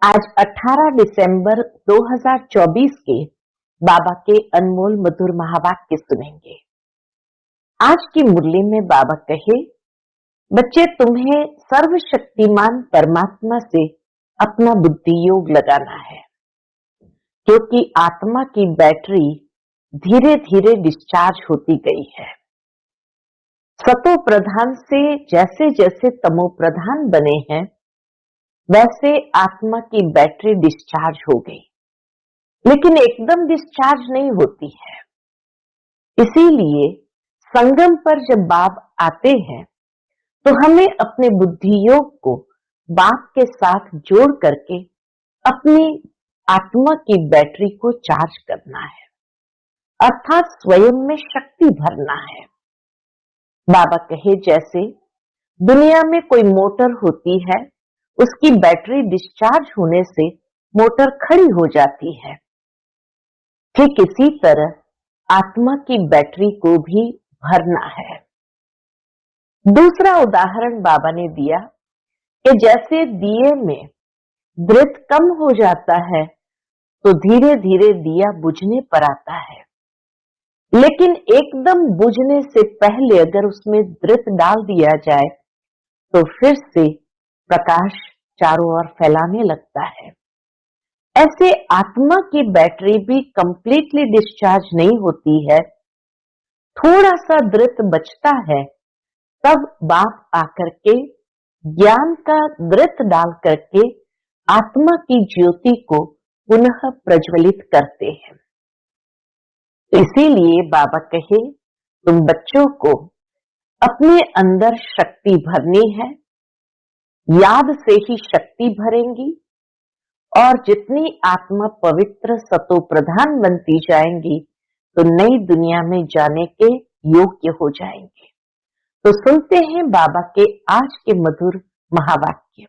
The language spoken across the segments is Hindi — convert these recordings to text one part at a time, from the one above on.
आज 18 दिसंबर 2024 के बाबा के अनमोल मधुर महावाक्य सुनेंगे। आज की मुरली में बाबा कहे, बच्चे तुम्हें सर्वशक्तिमान परमात्मा से अपना बुद्धि योग लगाना है, क्योंकि आत्मा की बैटरी धीरे धीरे डिस्चार्ज होती गई है। सतो प्रधान से जैसे जैसे तमो प्रधान बने हैं, वैसे आत्मा की बैटरी डिस्चार्ज हो गई, लेकिन एकदम डिस्चार्ज नहीं होती है। इसीलिए संगम पर जब बाप आते हैं तो हमें अपने बुद्धि योग को बाप के साथ जोड़ करके अपनी आत्मा की बैटरी को चार्ज करना है, अर्थात स्वयं में शक्ति भरना है। बाबा कहे, जैसे दुनिया में कोई मोटर होती है, उसकी बैटरी डिस्चार्ज होने से मोटर खड़ी हो जाती है, ठीक इसी तरह आत्मा की बैटरी को भी भरना है। दूसरा उदाहरण बाबा ने दिया कि जैसे दिए में दृढ़ कम हो जाता है तो धीरे धीरे दिया बुझने पर आता है, लेकिन एकदम बुझने से पहले अगर उसमें दृढ़ डाल दिया जाए तो फिर से प्रकाश चारों ओर फैलाने लगता है। ऐसे आत्मा की बैटरी भी कंप्लीटली डिस्चार्ज नहीं होती है, थोड़ा सा दृढ़ बचता है, तब बाप आकर के ज्ञान का दृढ़ डाल करके आत्मा की ज्योति को पुनः प्रज्वलित करते हैं। इसीलिए बाबा कहे, तुम बच्चों को अपने अंदर शक्ति भरनी है, याद से ही शक्ति भरेंगी और जितनी आत्मा पवित्र सतो प्रधान बनती जाएंगी तो नई दुनिया में जाने के योग्य हो जाएंगे। तो सुनते हैं बाबा के आज के मधुर महावाक्य।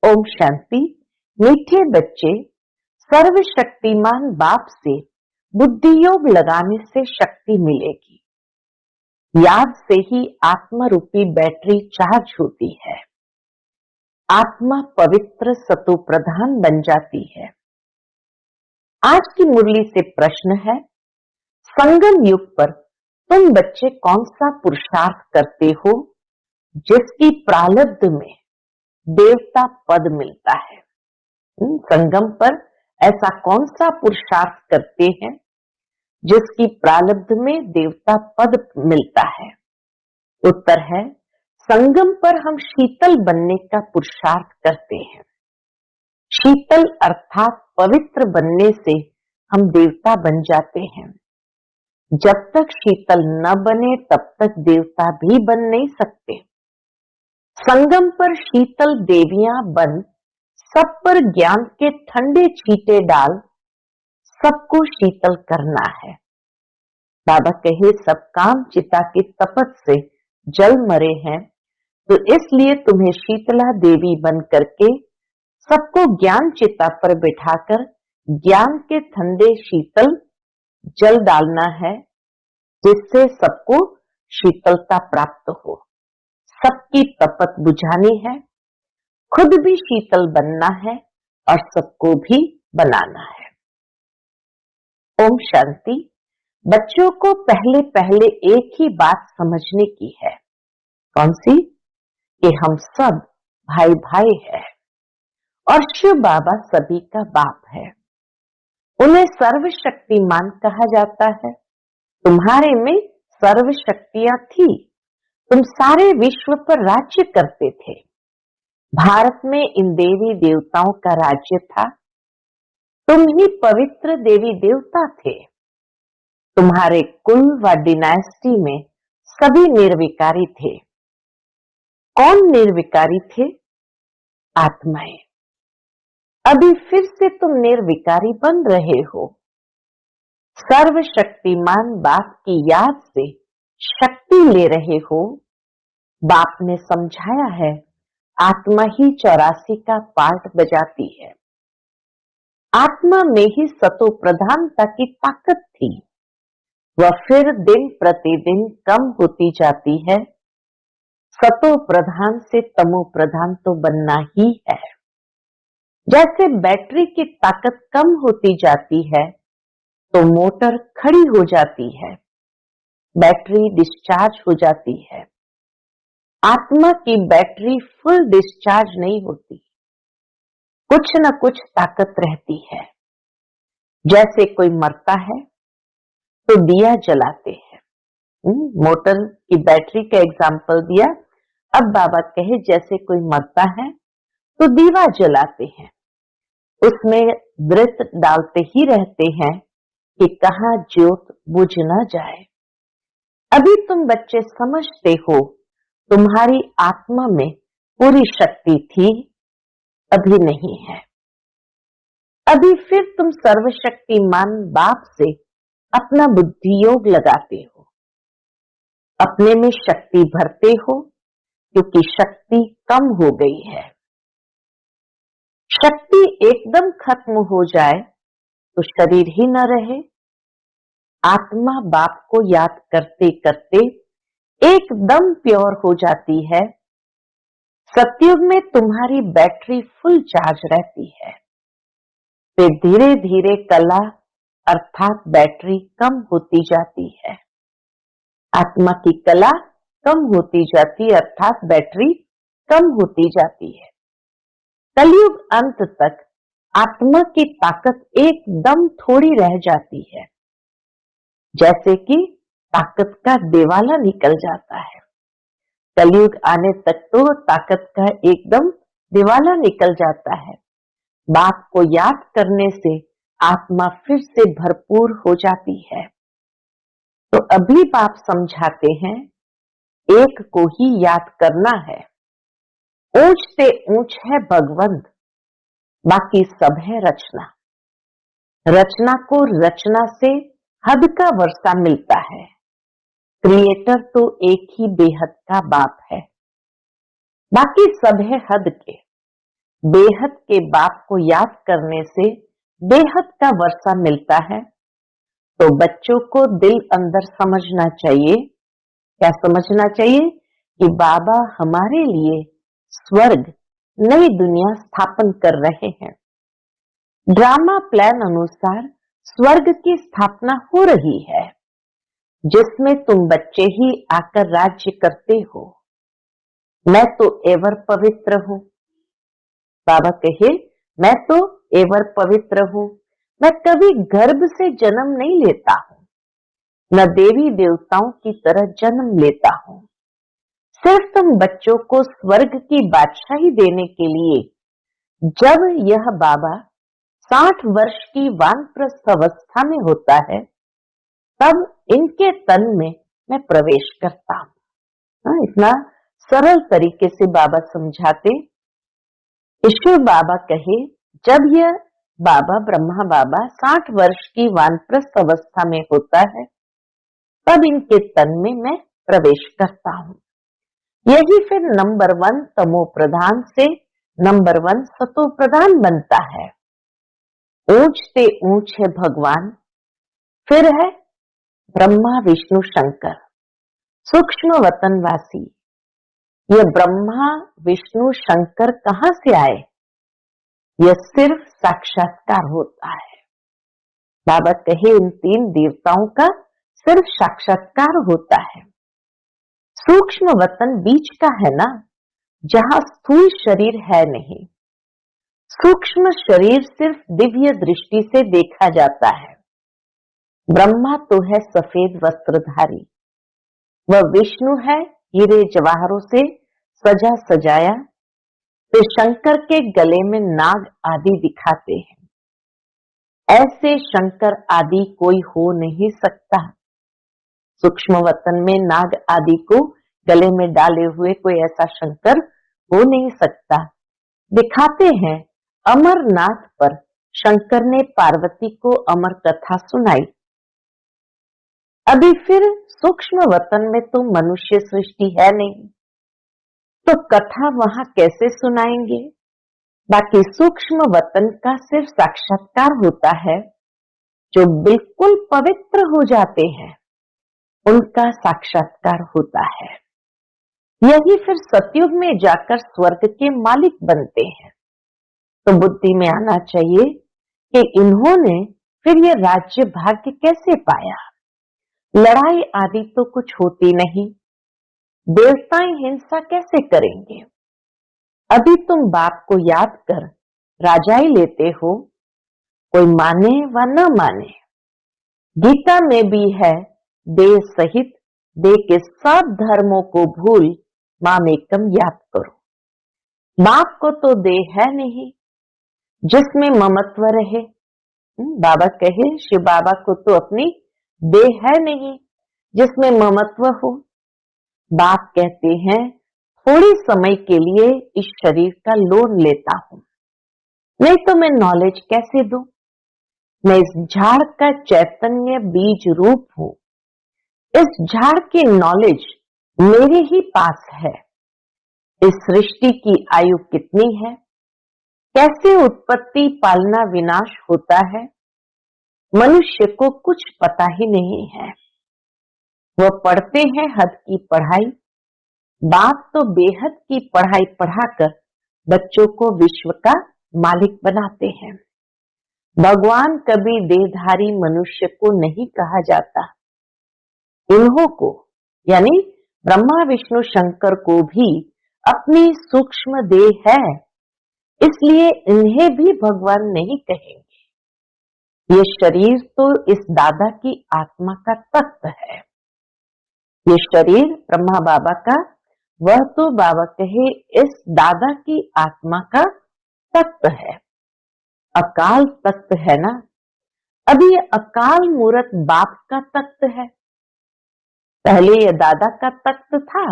ओम शांति। मीठे बच्चे, सर्वशक्तिमान बाप से बुद्धि योग लगाने से शक्ति मिलेगी। याद से ही आत्मा रूपी बैटरी चार्ज होती है, आत्मा पवित्र सतो प्रधान बन जाती है। आज की मुरली से प्रश्न है, संगम युग पर तुम बच्चे कौन सा पुरुषार्थ करते हो जिसकी प्रारब्ध में देवता पद मिलता है? संगम पर ऐसा कौन सा पुरुषार्थ करते हैं जिसकी प्रारब्ध में देवता पद मिलता है? उत्तर है, संगम पर हम शीतल बनने का पुरुषार्थ करते हैं। शीतल अर्थात पवित्र बनने से हम देवता बन जाते हैं। जब तक शीतल न बने तब तक देवता भी बन नहीं सकते। संगम पर शीतल देवियां बन सब पर ज्ञान के ठंडे छींटे डाल सबको शीतल करना है। बाबा कहे, सब काम चिता की तपत से जल मरे हैं, तो इसलिए तुम्हें शीतला देवी बन करके सबको ज्ञान चिता पर बिठाकर ज्ञान के ठंडे शीतल जल डालना है, जिससे सबको शीतलता प्राप्त हो। सबकी तपत बुझानी है, खुद भी शीतल बनना है और सबको भी बनाना है। ओम शांति। बच्चों को पहले पहले एक ही बात समझने की है। कौन सी? कि हम सब भाई भाई हैं और शिव बाबा सभी का बाप है। उन्हें सर्वशक्तिमान कहा जाता है। तुम्हारे में सर्व शक्तियां थी, तुम सारे विश्व पर राज्य करते थे। भारत में इन देवी देवताओं का राज्य था, तुम ही पवित्र देवी देवता थे। तुम्हारे कुल व डिनास्टी में सभी निर्विकारी थे। कौन निर्विकारी थे? आत्माएं। अभी फिर से तुम निर्विकारी बन रहे हो। सर्वशक्तिमान बाप की याद से शक्ति ले रहे हो। बाप ने समझाया है, आत्मा ही 84 का पार्ट बजाती है। आत्मा में ही सतो प्रधानता की ताकत थी, वह फिर दिन प्रतिदिन कम होती जाती है। सतो प्रधान से तमो प्रधान तो बनना ही है। जैसे बैटरी की ताकत कम होती जाती है तो मोटर खड़ी हो जाती है, बैटरी डिस्चार्ज हो जाती है। आत्मा की बैटरी फुल डिस्चार्ज नहीं होती, कुछ न कुछ ताकत रहती है। जैसे कोई मरता है तो दिया जलाते हैं। मोटर की बैटरी का एग्जाम्पल दिया। अब बाबा कहे जैसे कोई मरता है तो दीवा जलाते हैं, उसमें व्रत डालते ही रहते हैं कि कहाँ ज्योत बुझ न जाए। अभी तुम बच्चे समझते हो तुम्हारी आत्मा में पूरी शक्ति थी, अभी नहीं है। अभी फिर तुम सर्वशक्तिमान बाप से अपना बुद्धि योग लगाते हो, अपने में शक्ति भरते हो, क्योंकि शक्ति कम हो गई है। शक्ति एकदम खत्म हो जाए तो शरीर ही न रहे। आत्मा बाप को याद करते करते एकदम प्योर हो जाती है। सतयुग में तुम्हारी बैटरी फुल चार्ज रहती है, फिर धीरे धीरे कला अर्थात बैटरी कम होती जाती है। आत्मा की कला कम होती जाती है अर्थात बैटरी कम होती जाती है। कलयुग अंत तक आत्मा की ताकत एकदम थोड़ी रह जाती है, जैसे कि ताकत का देवाला निकल जाता है। कलयुग आने तक तो ताकत का एकदम दिवाला निकल जाता है। बाप को याद करने से आत्मा फिर से भरपूर हो जाती है। तो अभी बाप समझाते हैं एक को ही याद करना है। ऊंच से ऊंच है भगवंत, बाकी सब है रचना। रचना को रचना से हद का वर्षा मिलता है। क्रिएटर तो एक ही बेहद का बाप है, बाकी सब है हद के। बेहद के बाप को याद करने से बेहद का वर्षा मिलता है। तो बच्चों को दिल अंदर समझना चाहिए, क्या समझना चाहिए कि बाबा हमारे लिए स्वर्ग नई दुनिया स्थापन कर रहे हैं। ड्रामा प्लान अनुसार स्वर्ग की स्थापना हो रही है, जिसमें तुम बच्चे ही आकर राज्य करते हो। मैं तो एवर पवित्र हूं। बाबा कहे मैं तो एवर पवित्र हूं, मैं कभी गर्भ से जन्म नहीं लेता हूं, न देवी देवताओं की तरह जन्म लेता हूं। सिर्फ तुम बच्चों को स्वर्ग की बादशाही देने के लिए जब यह बाबा 60 वर्ष की वानप्रस्थ अवस्था में होता है, तब इनके तन में मैं प्रवेश करता हूं। इतना सरल तरीके से बाबा समझाते। ईश्वर बाबा कहे जब यह बाबा ब्रह्मा बाबा 60 वर्ष की वानप्रस्थ अवस्था में होता है, तब इनके तन में मैं प्रवेश करता हूं। यही फिर नंबर 1 तमो प्रधान से नंबर 1 सतो प्रधान बनता है। ऊंच से ऊंच है भगवान, फिर है ब्रह्मा विष्णु शंकर, सूक्ष्म वतनवासी। यह ब्रह्मा विष्णु शंकर कहां से आए? यह सिर्फ साक्षात्कार होता है। बाबा कहे इन 3 देवताओं का सिर्फ साक्षात्कार होता है। सूक्ष्म वतन बीच का है ना, जहां स्थूल शरीर है नहीं। सूक्ष्म शरीर सिर्फ दिव्य दृष्टि से देखा जाता है। ब्रह्मा तो है सफेद वस्त्रधारी, वह विष्णु है हीरे जवाहरों से सजा सजाया, फिर शंकर के गले में नाग आदि दिखाते हैं। ऐसे शंकर आदि कोई हो नहीं सकता। सूक्ष्म वतन में नाग आदि को गले में डाले हुए कोई ऐसा शंकर हो नहीं सकता। दिखाते हैं अमरनाथ पर शंकर ने पार्वती को अमर कथा सुनाई। अभी फिर सूक्ष्म वतन में तो मनुष्य सृष्टि है नहीं, तो कथा वहां कैसे सुनाएंगे? बाकी सूक्ष्म वतन का सिर्फ साक्षात्कार होता है। जो बिल्कुल पवित्र हो जाते हैं उनका साक्षात्कार होता है। यही फिर सतयुग में जाकर स्वर्ग के मालिक बनते हैं। तो बुद्धि में आना चाहिए कि इन्होंने फिर ये राज्य भाग्य कैसे पाया। लड़ाई आदि तो कुछ होती नहीं, देवताएं हिंसा कैसे करेंगे। अभी तुम बाप को याद कर राजाई लेते हो, कोई माने व न माने। गीता में भी है, देह सहित देह के सब धर्मों को भूल मामेकम याद करो। बाप को तो देह है नहीं जिसमें ममत्व रहे। बाबा कहे शिव बाबा को तो अपनी देह है नहीं जिसमें ममत्व हो। बाप कहते हैं थोड़े समय के लिए इस शरीर का लोन लेता हूं, नहीं तो मैं नॉलेज कैसे दूं। मैं इस झाड़ का चैतन्य बीज रूप हूं। इस झाड़ की नॉलेज मेरे ही पास है। इस सृष्टि की आयु कितनी है, कैसे उत्पत्ति पालना विनाश होता है, मनुष्य को कुछ पता ही नहीं है। वह पढ़ते हैं हद की पढ़ाई। बाप तो बेहद की पढ़ाई पढ़ाकर बच्चों को विश्व का मालिक बनाते हैं। भगवान कभी देहधारी मनुष्य को नहीं कहा जाता। इन्हों को यानी ब्रह्मा विष्णु शंकर को भी अपनी सूक्ष्म देह है, इसलिए इन्हें भी भगवान नहीं कहेंगे। ये शरीर तो इस दादा की आत्मा का तत्व है। ये शरीर ब्रह्मा बाबा का, वह तो बाबा कहे इस दादा की आत्मा का तत्व है। अकाल तत्व है ना। अभी ये अकाल मूरत बाप का तत्व है। पहले ये दादा का तख्त था,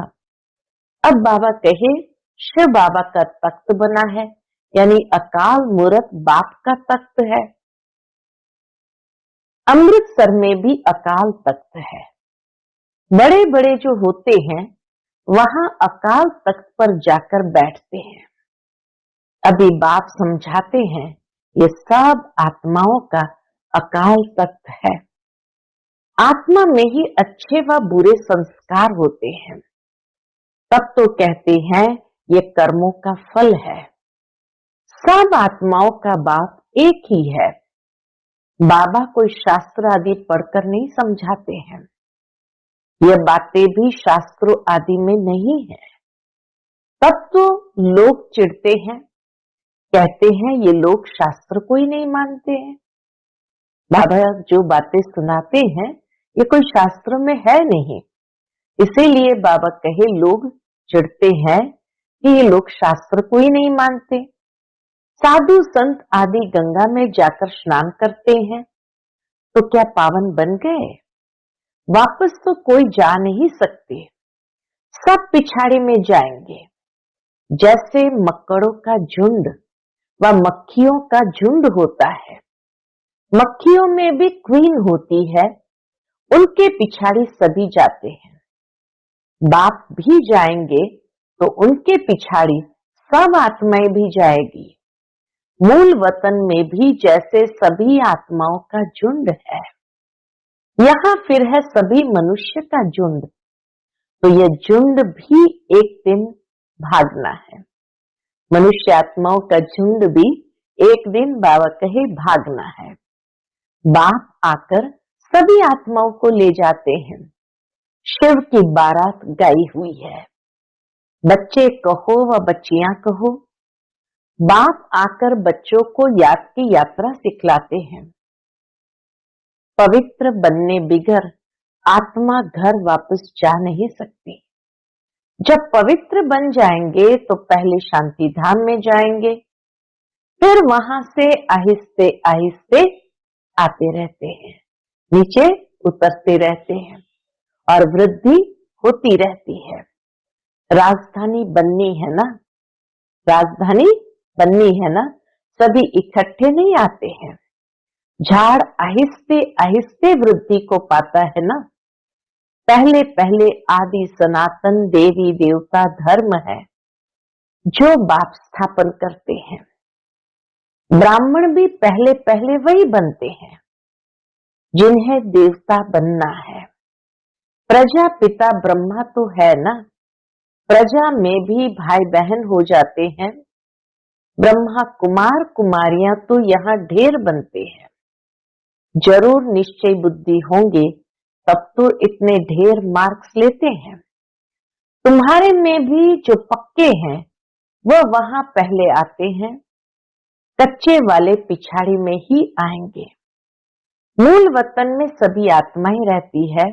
अब बाबा कहे शिव बाबा का तख्त बना है, यानी अकाल मूरत बाप का तख्त है। अमृतसर में भी अकाल तख्त है। बड़े बड़े जो होते हैं वहां अकाल तख्त पर जाकर बैठते हैं। अभी बाप समझाते हैं ये सब आत्माओं का अकाल तख्त है। आत्मा में ही अच्छे व बुरे संस्कार होते हैं, तब तो कहते हैं ये कर्मों का फल है। सब आत्माओं का बाप एक ही है। बाबा कोई शास्त्र आदि पढ़कर नहीं समझाते हैं। ये बातें भी शास्त्रों आदि में नहीं है। तब तो लोग चिढ़ते हैं, कहते हैं ये लोग शास्त्र को ही नहीं मानते हैं। बाबा जो बातें सुनाते हैं ये कोई शास्त्र में है नहीं, इसीलिए बाबा कहे लोग चिढ़ते हैं कि ये लोग शास्त्र को ही नहीं मानते। साधु संत आदि गंगा में जाकर स्नान करते हैं तो क्या पावन बन गए? वापस तो कोई जा नहीं सकते, सब पिछाड़ी में जाएंगे। जैसे मकड़ों का झुंड व मक्खियों का झुंड होता है, मक्खियों में भी क्वीन होती है, उनके पिछाड़ी सभी जाते हैं। बाप भी जाएंगे तो उनके पिछाड़ी सब आत्माएं भी जाएगी। मूल वतन में भी जैसे सभी आत्माओं का झुंड है, यहाँ फिर है सभी मनुष्य का झुंड। तो यह झुंड भी एक दिन भागना है। मनुष्य आत्माओं का झुंड भी एक दिन बाबा कहे भागना है। बाप आकर सभी आत्माओं को ले जाते हैं। शिव की बारात गाई हुई है। बच्चे कहो व बच्चियां कहो, बाप आकर बच्चों को याद की यात्रा सिखलाते हैं। पवित्र बनने बिगर आत्मा घर वापस जा नहीं सकती। जब पवित्र बन जाएंगे तो पहले शांति धाम में जाएंगे, फिर वहां से आहिस्ते आहिस्ते आते रहते हैं, नीचे उतरते रहते हैं और वृद्धि होती रहती है। राजधानी बननी है ना, राजधानी बननी है ना, सभी इकट्ठे नहीं आते हैं। झाड़ आहिस्ते आहिस्ते वृद्धि को पाता है ना। पहले पहले आदि सनातन देवी देवता धर्म है जो बाप स्थापन करते हैं। ब्राह्मण भी पहले पहले वही बनते हैं जिन्हें देवता बनना है। प्रजापिता ब्रह्मा तो है ना, प्रजा में भी भाई बहन हो जाते हैं। ब्रह्मा कुमार कुमारियां तो यहाँ ढेर बनते हैं। जरूर निश्चय बुद्धि होंगे तब तो इतने ढेर मार्क्स लेते हैं। तुम्हारे में भी जो पक्के हैं वह वहां पहले आते हैं, कच्चे वाले पिछाड़ी में ही आएंगे। मूल वतन में सभी आत्माएं रहती है,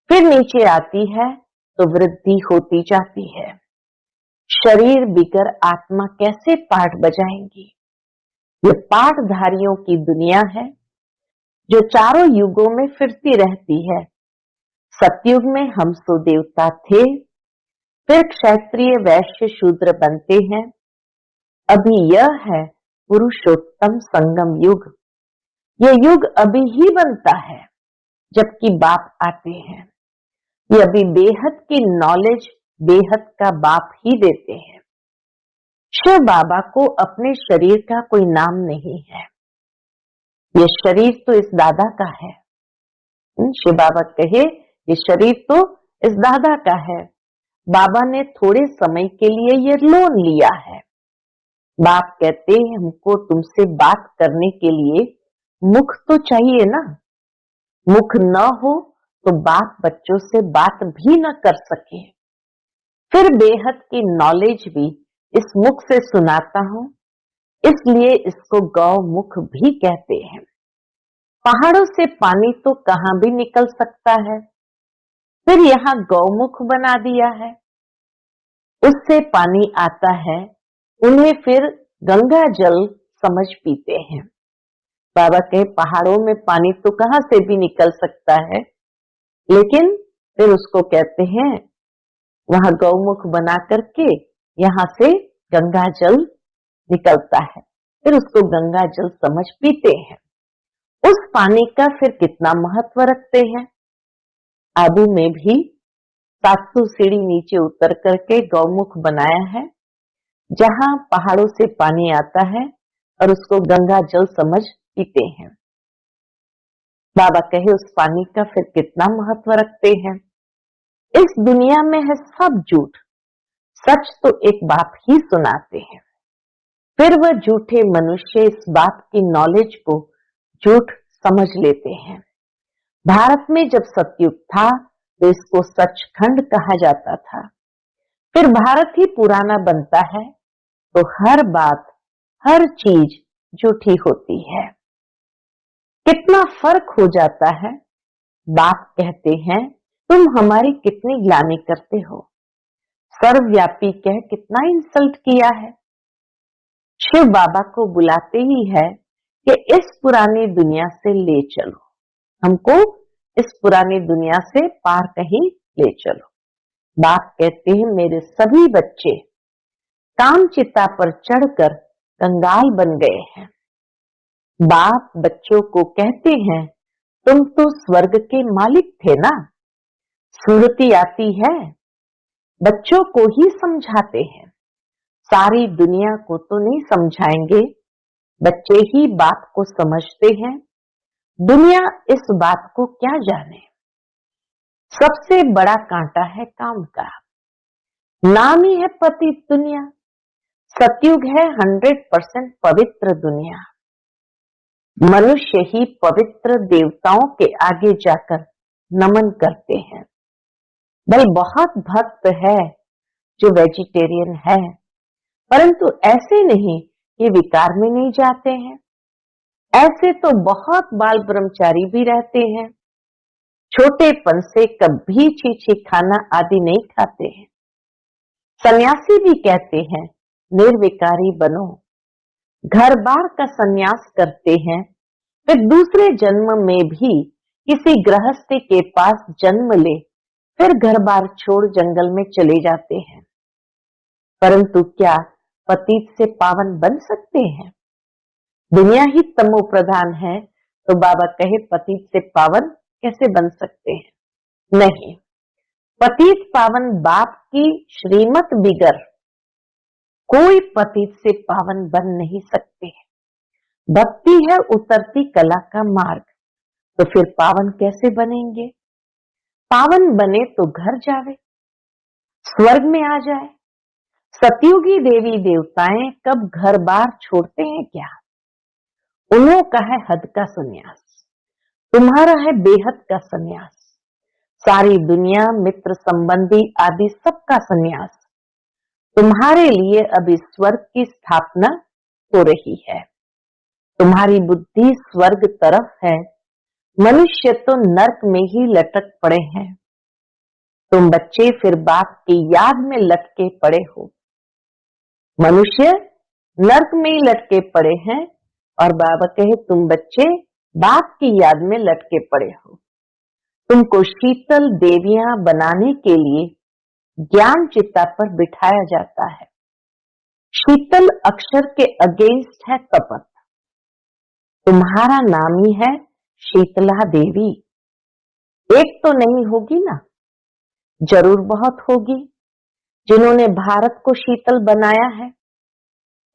फिर नीचे आती है तो वृद्धि होती जाती है। शरीर बिगर आत्मा कैसे पाठ बजाएंगी? ये पाठधारियों की दुनिया है जो चारों युगों में फिरती रहती है। सतयुग में हम सो देवता थे, फिर क्षत्रिय वैश्य शूद्र बनते हैं। अभी यह है पुरुषोत्तम संगम युग। यह युग अभी ही बनता है जबकि बाप आते हैं। ये अभी बेहद की नॉलेज बेहद का बाप ही देते हैं। शिव बाबा को अपने शरीर का कोई नाम नहीं है। ये शरीर तो इस दादा का है। शिव बाबा कहे ये शरीर तो इस दादा का है। बाबा ने थोड़े समय के लिए ये लोन लिया है। बाप कहते हैं हमको तुमसे बात करने के लिए मुख तो चाहिए ना। मुख न हो तो बाप बच्चों से बात भी न कर सके। फिर बेहद की नॉलेज भी इस मुख से सुनाता हूं, इसलिए इसको गौ मुख भी कहते हैं। पहाड़ों से पानी तो कहां भी निकल सकता है, फिर यहाँ गौमुख बना दिया है। उससे पानी आता है, उन्हें फिर गंगा जल समझ पीते हैं। बाबा कहे पहाड़ों में पानी तो कहां से भी निकल सकता है, लेकिन फिर उसको कहते हैं वहां गौमुख बना करके यहां से गंगा जल निकलता है, फिर उसको गंगा जल समझ पीते हैं। उस पानी का फिर कितना महत्व रखते हैं। आबू में भी 700 सीढ़ी नीचे उतर करके गौमुख बनाया है, जहां पहाड़ों से पानी आता है और उसको गंगा जल समझ पीते हैं। बाबा कहे उस पानी का फिर कितना महत्व रखते हैं। इस दुनिया में है सब झूठ, सच तो एक बाप ही सुनाते हैं। फिर वह झूठे मनुष्य इस बात की नॉलेज को झूठ समझ लेते हैं। भारत में जब सतयुग था तो इसको सचखंड कहा जाता था। फिर भारत ही पुराना बनता है तो हर बात हर चीज झूठी होती है। कितना फर्क हो जाता है। बाप कहते हैं तुम हमारी कितनी ग्लानि करते हो। सर्वव्यापी कह कितना इंसल्ट किया है। शिव बाबा को बुलाते ही है कि इस पुरानी दुनिया से ले चलो, हमको इस पुरानी दुनिया से पार कहीं ले चलो। बाप कहते हैं मेरे सभी बच्चे कामचिता पर चढ़कर कंगाल बन गए हैं। बाप बच्चों को कहते हैं तुम तो स्वर्ग के मालिक थे ना। सुरती आती है, बच्चों को ही समझाते हैं, सारी दुनिया को तो नहीं समझाएंगे। बच्चे ही बात को समझते हैं, दुनिया इस बात को क्या जाने। सबसे बड़ा कांटा है काम का, नाम ही है पतित दुनिया। सतयुग है 100% पवित्र दुनिया। मनुष्य ही पवित्र देवताओं के आगे जाकर नमन करते हैं। भाई बहुत भक्त है जो वेजिटेरियन है, परंतु ऐसे नहीं कि विकार में नहीं जाते हैं। ऐसे तो बहुत बाल ब्रह्मचारी भी रहते हैं, छोटेपन से कभी छीछी खाना आदि नहीं खाते हैं। सन्यासी भी कहते हैं निर्विकारी बनो, घर बार का सन्यास करते हैं, फिर दूसरे जन्म में भी किसी गृहस्थी के पास जन्म ले, फिर घर बार छोड़ जंगल में चले जाते हैं। परंतु क्या पतित से पावन बन सकते हैं? दुनिया ही तमो प्रधान है, तो बाबा कहे पतित से पावन कैसे बन सकते हैं? नहीं, पतित पावन बाप की श्रीमत बिगर कोई पतित से पावन बन नहीं सकते। भक्ति है उतरती कला का मार्ग, तो फिर पावन कैसे बनेंगे? पावन बने तो घर जावे, स्वर्ग में आ जाए। सतयुगी देवी देवताएं कब घर बार छोड़ते हैं क्या? उन्हों का है हद का संन्यास, तुम्हारा है बेहद का संन्यास। सारी दुनिया, मित्र, संबंधी आदि सबका संन्यास। तुम्हारे लिए अभी स्वर्ग की स्थापना हो रही है। तुम्हारी बुद्धि स्वर्ग तरफ है, मनुष्य तो नर्क में ही लटक पड़े हैं। तुम बच्चे फिर बाप की याद में लटके पड़े हो। मनुष्य नर्क में ही लटके पड़े हैं और बाबा कहे तुम बच्चे बाप की याद में लटके पड़े हो। तुमको शीतल देवियां बनाने के लिए ज्ञान चिता पर बिठाया जाता है। शीतल अक्षर के अगेंस्ट है कपट। तुम्हारा नाम ही है शीतला देवी। एक तो नहीं होगी ना, जरूर बहुत होगी जिन्होंने भारत को शीतल बनाया है।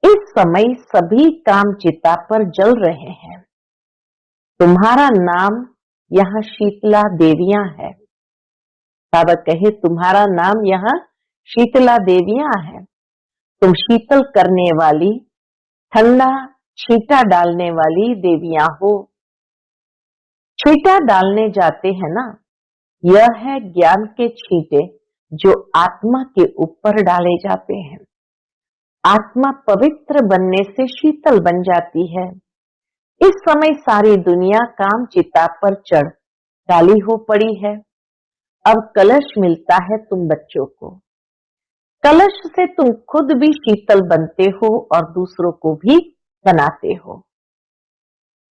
इस समय सभी काम चिता पर जल रहे हैं। तुम्हारा नाम यहाँ शीतला देवियां है। बाबा कहे तुम्हारा नाम यहाँ शीतला देवियां है। तुम शीतल करने वाली, ठंडा छींटा डालने वाली देवियां हो। छींटा डालने जाते हैं ना, यह है ज्ञान के छींटे जो आत्मा के ऊपर डाले जाते हैं। आत्मा पवित्र बनने से शीतल बन जाती है। इस समय सारी दुनिया काम चिता पर चढ़ डाली हो पड़ी है। अब कलश मिलता है तुम बच्चों को। कलश से तुम खुद भी शीतल बनते हो और दूसरों को भी बनाते हो।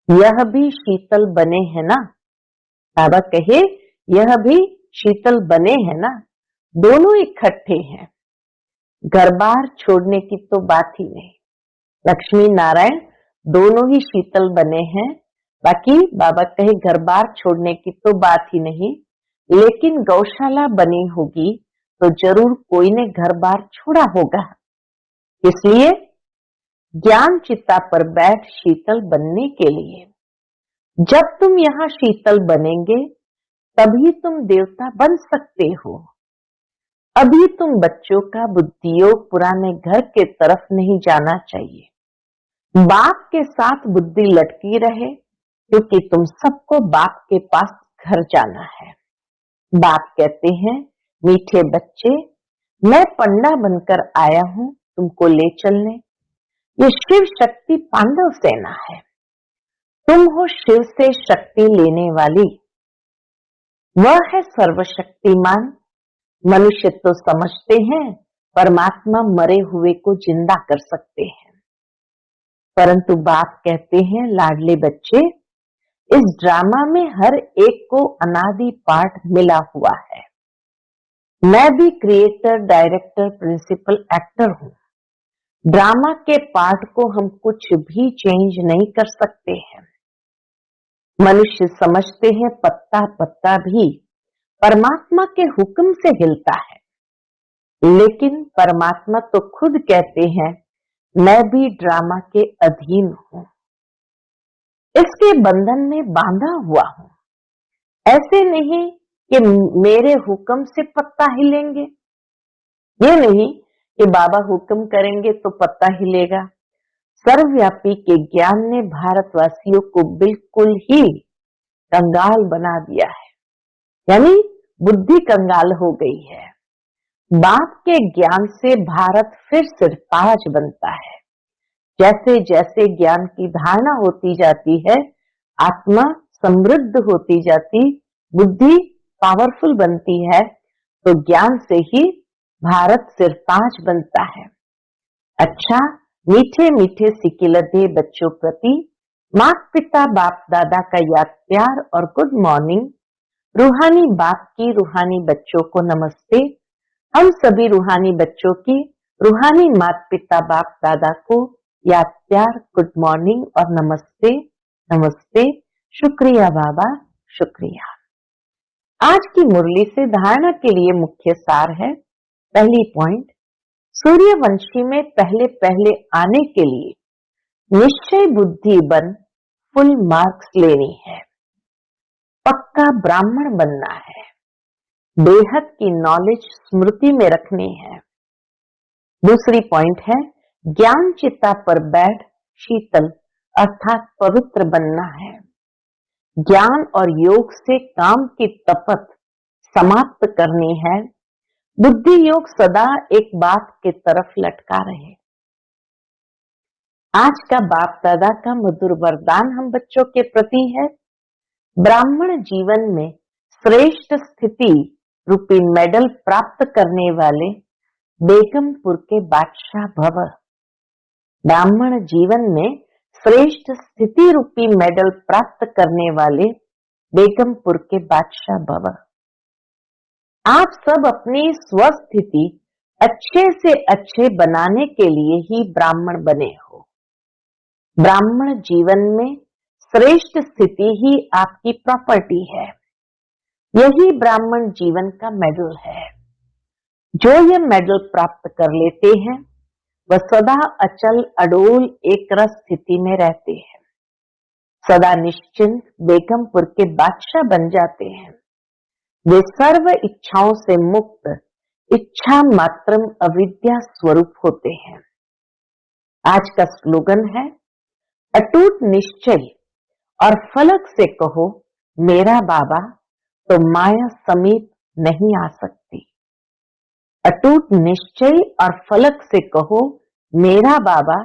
यह भी शीतल बने हैं ना? बाबा कहे यह भी शीतल बने हैं ना? दोनों इकट्ठे हैं। घर बार छोड़ने की तो बात ही नहीं। लक्ष्मी नारायण दोनों ही शीतल बने हैं। बाकी बाबा कहे घर बार छोड़ने की तो बात ही नहीं, लेकिन गौशाला बनी होगी तो जरूर कोई ने घर बार छोड़ा होगा। इसलिए ज्ञान चिता पर बैठ शीतल बनने के लिए, जब तुम यहाँ शीतल बनेंगे तभी तुम देवता बन सकते हो। अभी तुम बच्चों का बुद्धियोग पुराने घर के तरफ नहीं जाना चाहिए। बाप के साथ बुद्धि लटकी रहे, क्योंकि तुम सबको बाप के पास घर जाना है। बाप कहते हैं मीठे बच्चे, मैं पंडा बनकर आया हूं तुमको ले चलने। ये शिव शक्ति पांडव सेना है। तुम हो शिव से शक्ति लेने वाली। वह है सर्वशक्तिमान। मनुष्य तो समझते हैं परमात्मा मरे हुए को जिंदा कर सकते हैं, परंतु बाप कहते हैं लाडले बच्चे, इस ड्रामा में हर एक को अनादि पार्ट मिला हुआ है। मैं भी क्रिएटर, डायरेक्टर, प्रिंसिपल एक्टर हूं। ड्रामा के पार्ट को हम कुछ भी चेंज नहीं कर सकते हैं। मनुष्य समझते हैं पत्ता पत्ता भी परमात्मा के हुक्म से हिलता है, लेकिन परमात्मा तो खुद कहते हैं मैं भी ड्रामा के अधीन हूं, इसके बंधन में बांधा हुआ हूं। ऐसे नहीं कि मेरे हुक्म से पत्ता हिलेंगे। ये नहीं कि बाबा हुक्म करेंगे तो पत्ता हिलेगा। सर्वव्यापी के ज्ञान ने भारतवासियों को बिल्कुल ही कंगाल बना दिया है, यानी बुद्धि कंगाल हो गई है। बाप के ज्ञान से भारत फिर सिरताज बनता है। जैसे जैसे ज्ञान की धारणा होती जाती है, आत्मा समृद्ध होती जाती, बुद्धि पावरफुल बनती है, तो ज्ञान से ही भारत सिरताज बनता है। अच्छा, मीठे मीठे सिकिलधे बच्चों प्रति माता पिता बाप दादा का याद प्यार और गुड मॉर्निंग। रूहानी बाप की रूहानी बच्चों को नमस्ते। हम सभी रूहानी बच्चों की रूहानी माता पिता बाप दादा को याद प्यार, गुड मॉर्निंग और नमस्ते। नमस्ते, शुक्रिया बाबा, शुक्रिया। आज की मुरली से धारणा के लिए मुख्य सार है। पहली पॉइंट, सूर्यवंशी में पहले पहले आने के लिए निश्चय बुद्धि बन फुल मार्क्स लेनी है। पक्का ब्राह्मण बनना है। बेहद की नॉलेज स्मृति में रखनी है। दूसरी पॉइंट है ज्ञान चिता पर बैठ शीतल अर्थात पवित्र बनना है। ज्ञान और योग से काम की तपत समाप्त करनी है। बुद्धि योग सदा एक बात की तरफ लटका रहे। आज का बाप दादा का मधुर वरदान हम बच्चों के प्रति है, ब्राह्मण जीवन में श्रेष्ठ स्थिति रूपी मेडल प्राप्त करने वाले बेगमपुर के बादशाह भव। ब्राह्मण जीवन में श्रेष्ठ स्थिति रूपी मेडल प्राप्त करने वाले बेगमपुर के बादशाह भव। आप सब अपनी स्वस्थिति अच्छे से अच्छे बनाने के लिए ही ब्राह्मण बने हो। ब्राह्मण जीवन में श्रेष्ठ स्थिति ही आपकी प्रॉपर्टी है। यही ब्राह्मण जीवन का मेडल है। जो ये मेडल प्राप्त कर लेते हैं वह सदा अचल अडोल एक रस स्थिति में रहते हैं, सदा निश्चिंत बेगमपुर के बादशाह बन जाते हैं। वे सर्व इच्छाओं से मुक्त इच्छा मात्रम अविद्या स्वरूप होते हैं। आज का स्लोगन है अटूट निश्चय और फलक से कहो मेरा बाबा तो माया समीप नहीं आ सकती। अटूट निश्चय और फलक से कहो मेरा बाबा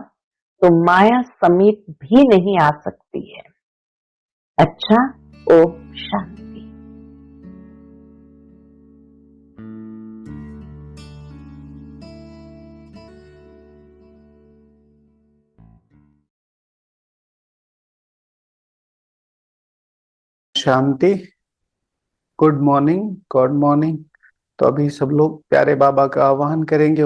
तो माया समीप भी नहीं आ सकती है। अच्छा, ओम शांति। शांति। Good morning, good morning. तो अभी सब लोग प्यारे बाबा का आह्वान करेंगे।